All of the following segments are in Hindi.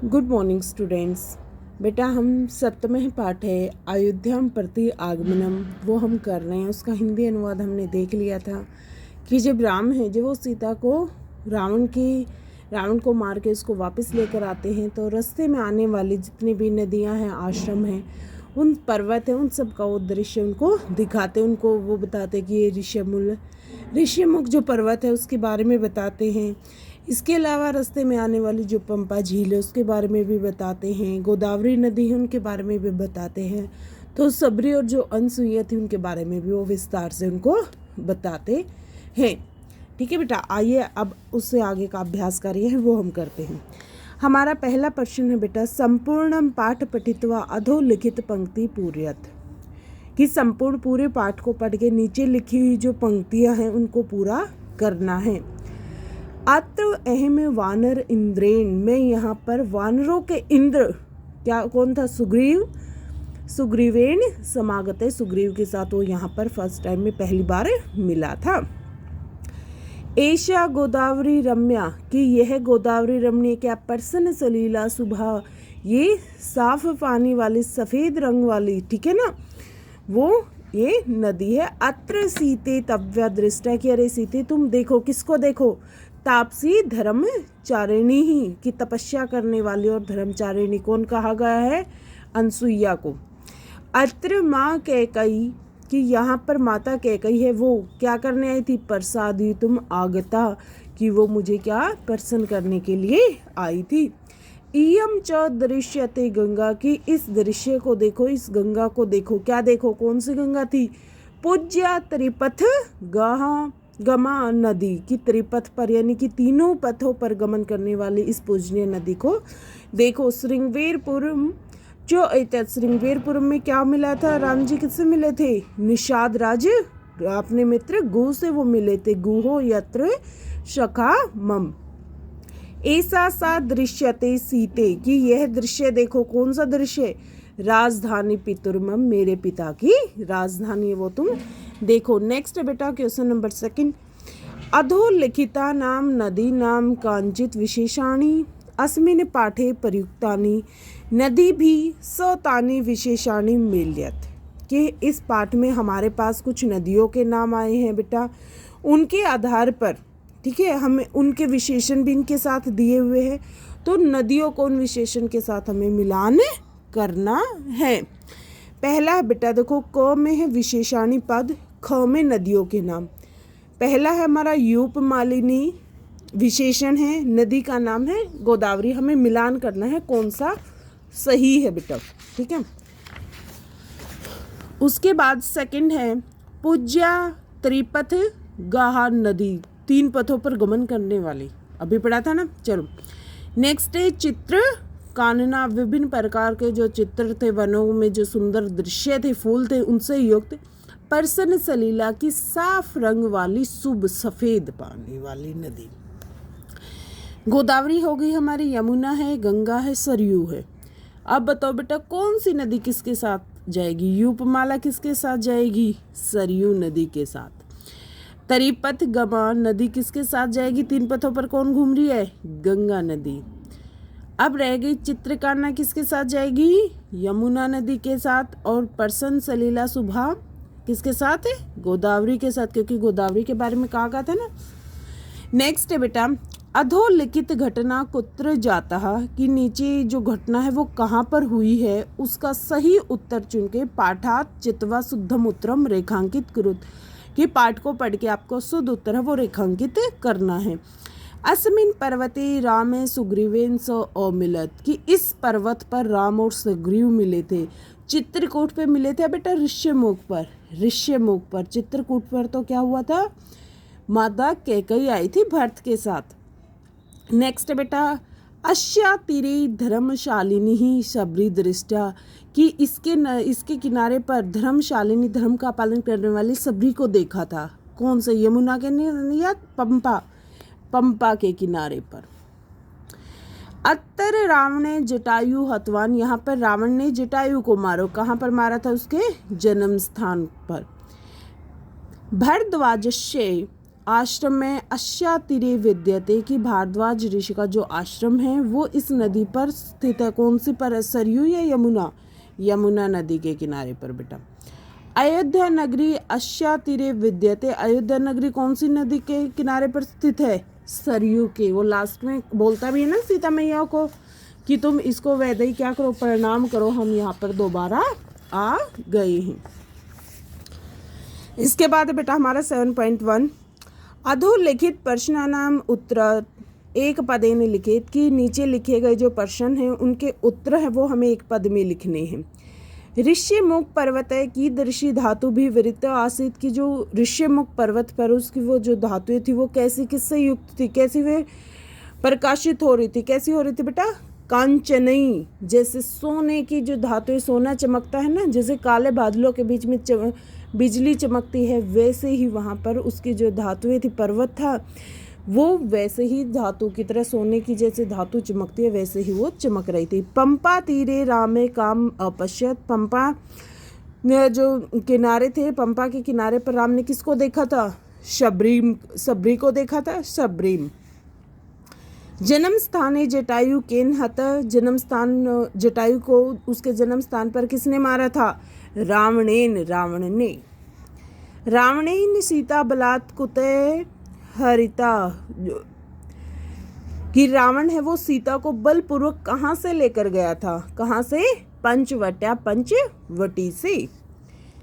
Good morning students. बेटा हम सप्तमः पाठ है अयोध्याम प्रति आगमनम वो हम कर रहे हैं। उसका हिंदी अनुवाद हमने देख लिया था कि जब राम है जब वो सीता को रावण को मार के उसको वापस लेकर आते हैं तो रास्ते में आने वाली जितनी भी नदियां हैं, आश्रम हैं, उन पर्वत हैं, उन सब का वो दृश्य उनको दिखाते, उनको वो बताते कि ये ऋष्यमुख जो पर्वत है उसके बारे में बताते हैं। इसके अलावा रास्ते में आने वाली जो पंपा झील है उसके बारे में भी बताते हैं, गोदावरी नदी है उनके बारे में भी बताते हैं, तो सबरी और जो अनसुईया थी उनके बारे में भी वो विस्तार से उनको बताते हैं। ठीक है बेटा, आइए अब उससे आगे का अभ्यास कार्य है वो हम करते हैं। हमारा पहला प्रश्न है बेटा, संपूर्णम पाठ पठित्वा अधोलिखित पंक्ति पूर्यत, कि संपूर्ण पूरे पाठ को पढ़ के नीचे लिखी हुई जो पंक्तियां हैं उनको पूरा करना है। अत्र अहम वानर इंद्रेण, में यहाँ पर वानरों के इंद्र क्या कौन था? सुग्रीवेण समागते, सुग्रीव के साथ वो यहाँ पर फर्स्ट टाइम में पहली बार मिला था। एषा गोदावरी रम्या, कि यह गोदावरी रमणीय क्या? प्रसन्न सलीला सुबह, ये साफ पानी वाली सफेद रंग वाली, ठीक है ना, वो ये नदी है। अत्र सीते तव्या दृष्टा, कि अरे सीते तुम देखो, किसको देखो? तापसी धर्मचारिणी ही, की तपस्या करने वाली और धर्मचारिणी कौन कहा गया है? अनसुईया को। अत्र माँ कैकई, कि यहाँ पर माता कैकई है, वो क्या करने आई थी? प्रसादी तुम आगता, कि वो मुझे क्या प्रसन्न करने के लिए आई थी। इयम च दृश्यते गंगा, की इस दृश्य को देखो, इस गंगा को देखो। क्या देखो? कौन सी गंगा थी? पूज्या त्रिपथ गमा नदी, की त्रिपथ पर यानी कि तीनों पथों पर गमन करने वाली इस पूजनीय नदी को देखो। श्रृंगवेरपुरम जो श्रृंगवेरपुरम में क्या मिला था? राम जी किससे मिले थे? निषाद राज अपने मित्र गु से वो मिले थे। गुहो यत्र शखा मम, ऐसा सा दृश्यते सीते, कि यह दृश्य देखो। कौन सा दृश्य? राजधानी पितुर्मम, मेरे पिता की राजधानी है वो तुम देखो। नेक्स्ट बेटा क्वेश्चन नंबर 2, अधोलिखिता नाम नदी नाम कांचित विशेषाणी अस्मिन् पाठे प्रयुक्तानि, नदी भी सतानि विशेषाणी मिल्यत, कि इस पाठ में हमारे पास कुछ नदियों के नाम आए हैं बेटा, उनके आधार पर, ठीक है, हमें उनके विशेषण भी इनके साथ दिए हुए हैं, तो नदियों को उन विशेषण के साथ हमें मिलान करना है। पहला बेटा देखो, क में है विशेषाणी पद, ख में नदियों के नाम। पहला है हमारा यूपमालिनी, विशेषण है, नदी का नाम है गोदावरी। हमें मिलान करना है कौन सा सही है बेटा, ठीक है। उसके बाद सेकंड है पूज्या त्रिपथ गाहा नदी, 3 पथों पर गमन करने वाली, अभी पढ़ा था ना। चलो नेक्स्ट है चित्र कानना, विभिन्न प्रकार के जो चित्र थे, वनों में जो सुंदर दृश्य थे, फूल थे, उनसे युक्त प्रसन्न सलीला, की साफ रंग वाली शुभ सफेद पानी वाली नदी। गोदावरी हो गई हमारी, यमुना है, गंगा है, सरयू है। अब बताओ बेटा कौन सी नदी किसके साथ जाएगी? यूपमाला किसके साथ जाएगी? सरयू नदी के साथ। त्रिपथ गमा नदी किसके साथ जाएगी? 3 पथों पर कौन घूम रही है? गंगा नदी। अब रह गई चित्रकाना, किसके साथ जाएगी? यमुना नदी के साथ। और प्रसन्न सलीला सुबह किसके साथ है? गोदावरी के साथ, क्योंकि गोदावरी के बारे में कहा गया था ना। नेक्स्ट है बेटा, अधोलिखित घटना कुत्र जाता, कि नीचे जो घटना है वो कहाँ पर हुई है, उसका सही उत्तर चुन के पाठात चित्वा शुद्धम उत्तरम रेखांकित कुरुत, कि पाठ को पढ़ के आपको शुद्ध उत्तर है वो रेखांकित करना है। अस्मिन् पर्वते रामे सुग्रीवेन स अमिलत, कि इस पर्वत पर राम और सुग्रीव मिले थे। चित्रकूट पे मिले थे बेटा, ऋष्यमुख पर। चित्रकूट पर तो क्या हुआ था? माता कैकई आई थी भरत के साथ। नेक्स्ट बेटा, अश्या तीरे धर्मशालिनी ही शबरी दृष्टा, कि इसके किनारे पर धर्मशालिनी, धर्म का पालन करने वाली सबरी को देखा था। कौन से? यमुना के या पंपा के किनारे पर। अत्तर रावणे जटायु हतवान, यहाँ पर रावण ने जटायु को मारो। कहाँ पर मारा था? उसके जन्म स्थान पर। भरद्वाजस्य आश्रम में अश्यातिरे विद्यते कि भारद्वाज ऋषि का जो आश्रम है वो इस नदी पर स्थित है। कौन सी पर है, सरयू या यमुना? यमुना नदी के किनारे पर बेटा। अयोध्या नगरी अश्यातिरे विद्यते, अयोध्या नगरी कौन सी नदी के किनारे पर स्थित है? सरयू के। वो लास्ट में बोलता भी है ना सीता मैया को कि तुम इसको वैसे ही क्या करो, प्रणाम करो, हम यहाँ पर दोबारा आ गए हैं। इसके बाद बेटा हमारा 7.1 अधोलिखित प्रश्नानाम उत्तर एक पदेन लिखित, कि नीचे लिखे गए जो प्रश्न हैं उनके उत्तर है वो हमें एक पद में लिखने हैं। ऋष्यमुख पर्वत की दृषि धातु भी विरित आसित, की जो ऋष्यमुख पर्वत पर उसकी वो जो धातुएं थी वो कैसी किससे युक्त थी, कैसी वे प्रकाशित हो रही थी, कैसी हो रही थी बेटा? कांचनई, जैसे सोने की जो धातुएं, सोना चमकता है ना, जैसे काले बादलों के बीच में बिजली चमकती है, वैसे ही वहाँ पर उसकी जो धातुएं थी, पर्वत था, वो वैसे ही धातु की तरह सोने की जैसे धातु चमकती है वैसे ही वो चमक रही थी। पंपा तीरे रामे काम अपश्यत, पंपा जो किनारे थे, पंपा के किनारे पर राम ने किसको देखा था? शबरी को देखा था, शबरीम। जन्म स्थाने जटायु केन हत, जन्म स्थान जटायु को उसके जन्म स्थान पर किसने मारा था? रावणेन, रावण ने। रावणेन सीता बलात् कुतः हरिता, कि रावण है वो सीता को बलपूर्वक कहाँ से लेकर गया था? कहाँ से? पंचवटी से।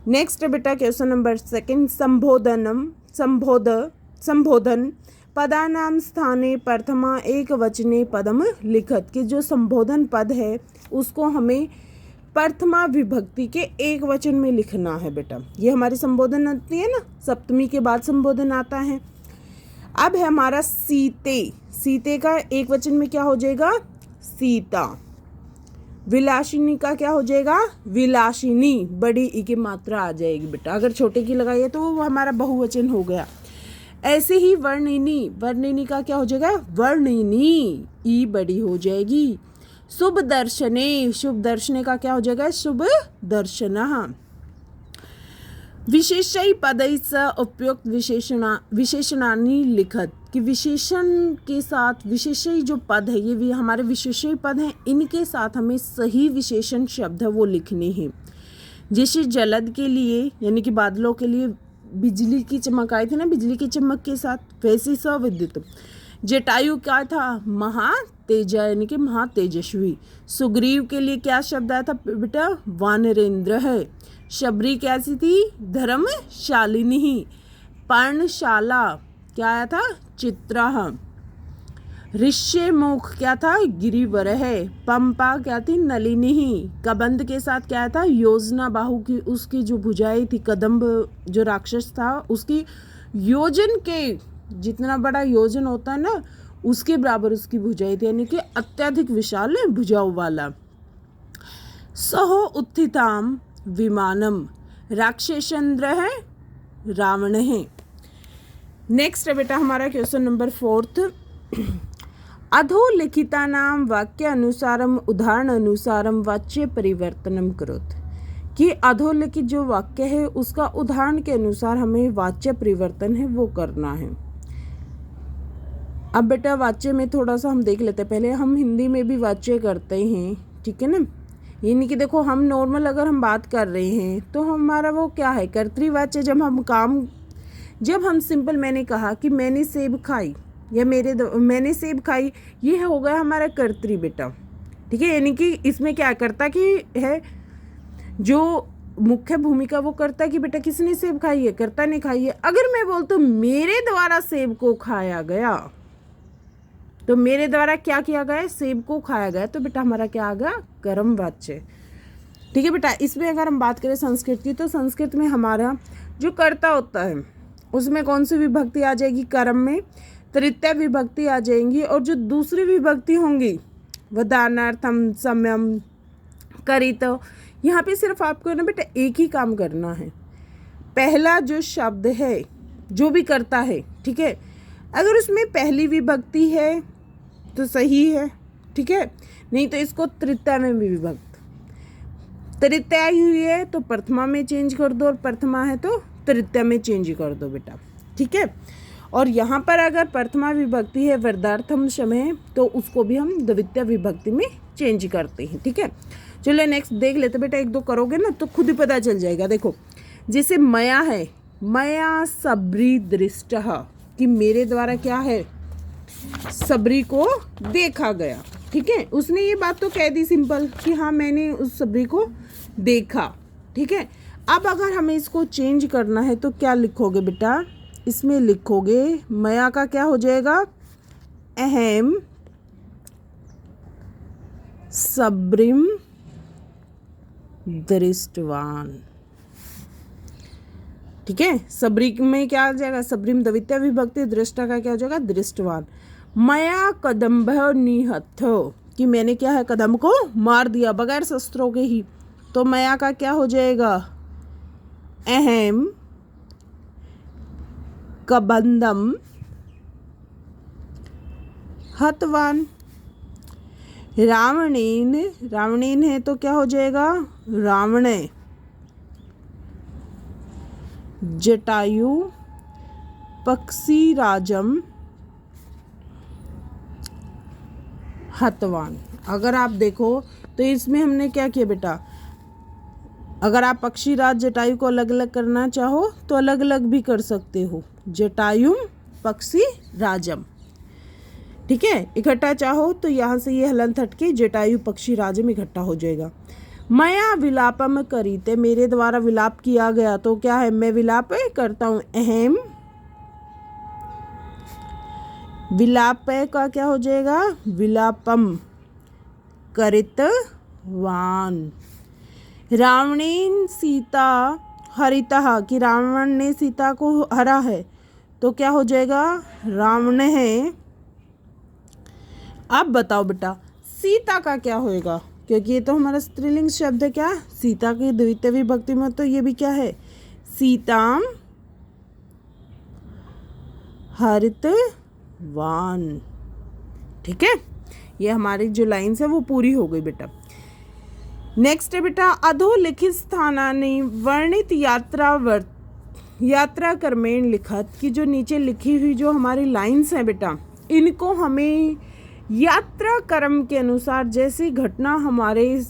नेक्स्ट बेटा क्वेश्चन नंबर 2 संबोधन पदानाम स्थाने प्रथमा एक वचने पदम लिखत, कि जो संबोधन पद है उसको हमें प्रथमा विभक्ति के एक वचन में लिखना है बेटा। ये हमारी संबोधन आती है ना, सप्तमी के बाद संबोधन आता है। अब है हमारा सीते, सीते का एक वचन में क्या हो जाएगा? सीता। विलासिनी का क्या हो जाएगा? विलासिनी, बड़ी ई की मात्रा आ जाएगी बेटा, अगर छोटे की लगाइए तो वो हमारा बहुवचन हो गया। ऐसे ही वर्णिनी, वर्णिनी का क्या हो जाएगा? वर्णिनी, ई बड़ी हो जाएगी। शुभ दर्शने, शुभ दर्शने का क्या हो जाएगा? शुभ दर्शनः। विशेषय पदई स उपयुक्त विशेषणानि लिखत, कि विशेषण के साथ विशेषय जो पद है, ये भी हमारे विशेषय पद हैं, इनके साथ हमें सही विशेषण शब्द है वो लिखने हैं। जैसे जलद के लिए यानी कि बादलों के लिए बिजली की चमक आई थी ना, बिजली की चमक के साथ, वैसी सविद्युत। जटायु क्या था? महातेज यानी कि महातेजस्वी। सुग्रीव के लिए क्या शब्द आया था बेटा? वानरेंद्र है। शबरी कैसी थी? धर्मशालिनी। पर्णशाला क्या आया था? चित्रा। ऋष्यमुख क्या था? गिरिवर है। पंपा क्या थी? नलिनी। कबंध के साथ क्या था? योजना बाहु की उसकी जो भुजाएं थी, कदम्ब जो राक्षस था उसकी योजन के, जितना बड़ा योजन होता है ना उसके बराबर उसकी भुजाएं थी, यानी कि अत्यधिक विशाल भुजाओं वाला। सहो उत्थिताम विमानम, राक्षसेंद्र है, रावण है। नेक्स्ट है बेटा हमारा क्वेश्चन नंबर 4 अधोलिखितानाम वाक्य अनुसारम उदाहरण अनुसारम वाच्य परिवर्तनम करोत, कि अधोलिखित जो वाक्य है उसका उदाहरण के अनुसार हमें वाच्य परिवर्तन है वो करना है। अब बेटा वाच्य में थोड़ा सा हम देख लेते हैं, पहले हम हिंदी में भी वाच्य करते हैं, ठीक है ना। यानी कि देखो हम नॉर्मल अगर हम बात कर रहे हैं तो हमारा वो क्या है? कर्तृवाच्य। जब हम सिंपल मैंने कहा कि मैंने सेब खाई या मैंने सेब खाई, ये हो गया हमारा कर्तृ बेटा, ठीक है। यानी कि इसमें क्या करता कि है जो मुख्य भूमिका वो करता कि बेटा किसने सेब खाई है? कर्ता ने खाई है। अगर मैं बोलता मेरे द्वारा सेब को खाया गया, तो मेरे द्वारा क्या किया गया? सेब को खाया गया, तो बेटा हमारा क्या आ गया? कर्म वाच्य, ठीक है बेटा। इसमें अगर हम बात करें संस्कृत की, तो संस्कृत में हमारा जो कर्ता होता है उसमें कौन सी विभक्ति आ जाएगी? कर्म में तृतीय विभक्ति आ जाएंगी, और जो दूसरी विभक्ति होंगी वदानार्थम सम्यम करित। यहाँ पे सिर्फ आपको ना बेटा एक ही काम करना है, पहला जो शब्द है जो भी करता है, ठीक है, अगर उसमें पहली विभक्ति है तो सही है, ठीक है, नहीं तो इसको तृतीया में भी विभक्त, तृतीया हुई है तो प्रथमा में चेंज कर दो, और प्रथमा है तो तृतीया में चेंज कर दो बेटा, ठीक है। और यहाँ पर अगर प्रथमा विभक्ति है वर्धार्थम समय तो उसको भी हम द्वितीय विभक्ति में चेंज करते हैं। ठीक है, चलो नेक्स्ट देख लेते बेटा, एक दो करोगे ना तो खुद ही पता चल जाएगा। देखो जैसे मया है, मया सबरी दृष्टः, कि मेरे द्वारा क्या है, सबरी को देखा गया। ठीक है, उसने ये बात तो कह दी सिंपल कि हाँ मैंने उस सबरी को देखा। ठीक है, अब अगर हमें इसको चेंज करना है तो क्या लिखोगे बेटा, इसमें लिखोगे मया का क्या हो जाएगा, अहम सबरिम दृष्टवान। ठीक है, सबरी में क्या आ जाएगा, सबरिम द्वितीय विभक्ति, दृष्टा का क्या हो जाएगा, दृष्टवान। मया कदम्भ निहत, कि मैंने क्या है, कदम को मार दिया बगैर शस्त्रों के ही, तो मया का क्या हो जाएगा, अहम कबंदम हतवान। रावणेन, रावणेन है तो क्या हो जाएगा, रावणे जटायु पक्षीराजम हतवान। अगर आप देखो तो इसमें हमने क्या किया बेटा, अगर आप पक्षीराज जटायु को अलग अलग करना चाहो तो अलग अलग भी कर सकते हो, जटायुम पक्षी राजम। ठीक है, इकट्ठा चाहो तो यहाँ से ये हलंत हटके जटायु पक्षी राजम इकट्ठा हो जाएगा। मया विलापम करीते, मेरे द्वारा विलाप किया गया, तो क्या है, मैं विलाप करता हूँ, अहम विलाप का क्या हो जाएगा, विलापम करितवान। रावणेन सीता हरितः, कि रावण ने सीता को हरा है, तो क्या हो जाएगा, रावण है। अब बताओ बेटा सीता का क्या होएगा, क्योंकि ये तो हमारा स्त्रीलिंग शब्द है, क्या सीता की द्वितीय विभक्ति में, तो ये भी क्या है, सीताम हरितवान। ठीक है, ये हमारी जो लाइन्स है वो पूरी हो गई बेटा। नेक्स्ट है बेटा, अधोलिखित स्थानानि वर्णित यात्रा क्रमेण लिखत, की जो नीचे लिखी हुई जो हमारी लाइन्स हैं बेटा, इनको हमें यात्रा क्रम के अनुसार, जैसी घटना हमारे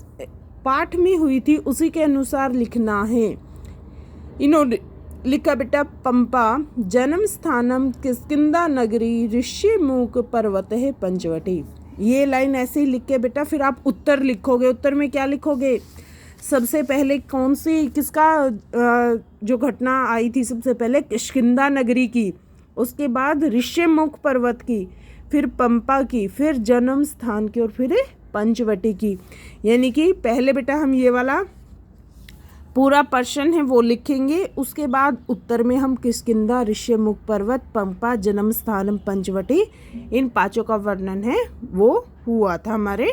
पाठ में हुई थी उसी के अनुसार लिखना है। इन्होंने लिखा बेटा, पंपा जन्म स्थानम किष्किंधा नगरी ऋष्यमुख पर्वत है पंचवटी। ये लाइन ऐसे ही लिख के बेटा फिर आप उत्तर लिखोगे। उत्तर में क्या लिखोगे, सबसे पहले कौन सी किसका जो घटना आई थी, सबसे पहले किष्किंधा नगरी की, उसके बाद ऋष्यमुख पर्वत की, फिर पंपा की, फिर जन्म स्थान की और फिर पंचवटी की। यानी कि पहले बेटा हम ये वाला पूरा प्रश्न है वो लिखेंगे, उसके बाद उत्तर में हम किष्किंधा, ऋष्यमुख पर्वत, पंपा, जन्म स्थानम, पंचवटी, इन पांचों का वर्णन है वो हुआ था हमारे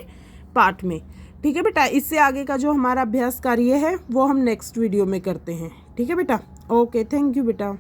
पाठ में। ठीक है बेटा, इससे आगे का जो हमारा अभ्यास कार्य है वो हम नेक्स्ट वीडियो में करते हैं। ठीक है बेटा, ओके, थैंक यू बेटा।